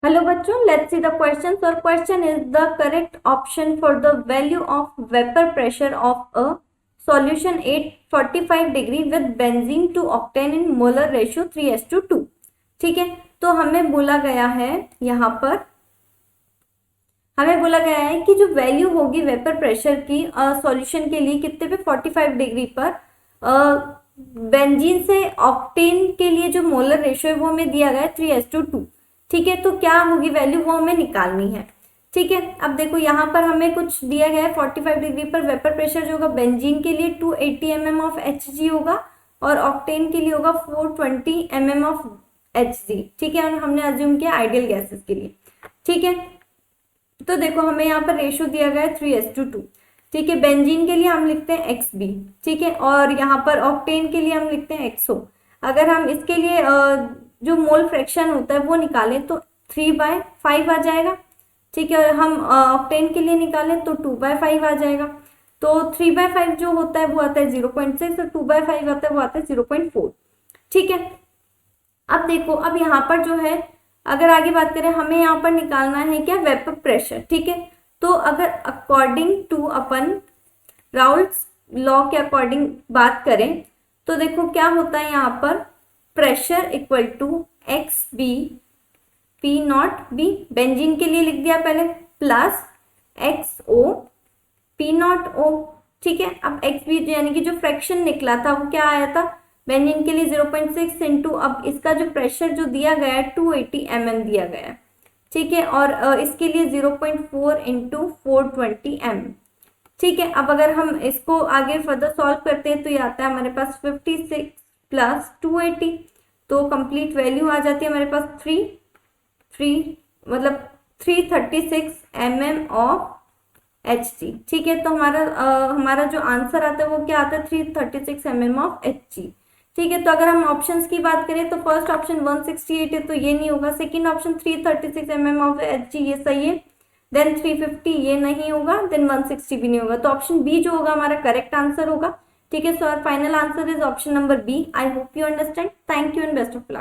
Hello बच्चों, let's see the questions. Our question is the correct option for the value of vapor pressure of a solution 845 degree with benzene to octane in molar ratio 3:2. ठीक है, तो हमें बोला गया है यहाँ पर हमें बोला गया है कि जो वैल्यू होगी वेपर प्रेशर की सॉल्यूशन के लिए कितने पे 45 डिग्री पर बेंजीन से ऑक्टेन के लिए जो मोलर रेशियो है वो हमें दिया गया है 3:2. ठीक है, तो क्या होगी वैल्यू वो हमें निकालनी है. ठीक है, अब देखो यहाँ पर हमें कुछ दिया गया है 45 डिग्री पर वेपर प्रेशर जो होगा बेंजीन के लिए 280 mm ऑफ Hg होगा और ऑक्टेन के लिए होगा 420 mm ऑफ Hg. ठीक है, और हमने अज्यूम किया आइडियल गैसेस के लिए. ठीक है, तो देखो हमें यहाँ पर रेशियो दिया गया है 3:2. ठीक है, बेंजीन के लिए हम लिखते हैं XB. ठीक है, और यहाँ पर ऑक्टेन के लिए हम लिखते हैं XO. अगर हम इसके लिए जो मोल फ्रैक्शन होता है वो निकालें तो 3/5 आ जाएगा. ठीक है, और हम ऑक्टेन के लिए निकालें तो 2/5 आ जाएगा. तो 3/5 जो होता है वो आता है 0.6 और 2/5 आता है वो आता है 0.4. ठीक है, अब देखो अब यहाँ पर जो है अगर आगे बात करें हमें यहाँ पर निकालना है क्या वेपर प्रेशर. ठीक है, तो अगर अकॉर्डिंग टू अपन राउल्स लॉ के अकॉर्डिंग बात करें तो देखो क्या होता है यहाँ पर pressure equal to X B P naught B. Benzene के लिए लिख दिया पहले plus X O P naught O. ठीक है, अब एक्स बी यानी कि जो फ्रैक्शन निकला था वो क्या आया था बेंजीन के लिए 0.6 इंटू अब इसका जो प्रेशर जो दिया गया है 280 mm दिया गया है. ठीक है, और इसके लिए 0.4 इंटू 420 mm. ठीक है, अब अगर हम इसको आगे फर्दर सॉल्व करते हैं तो ये आता है हमारे पास 56 प्लस 280. तो कंप्लीट वैल्यू आ जाती है हमारे पास 336 mm ऑफ Hg. ठीक है, तो हमारा जो आंसर आता है वो क्या आता है 336 mm ऑफ Hg. ठीक है, तो अगर हम ऑप्शंस की बात करें तो फर्स्ट ऑप्शन 168 है तो ये नहीं होगा. Second option 336 mm of Hg ये सही है. देन 350 ये नहीं होगा. देन 160 भी नहीं होगा. तो ऑप्शन बी जो होगा हमारा करेक्ट आंसर होगा. ठीक है, so our final answer is option number B. I hope you understand. Thank you and best of luck.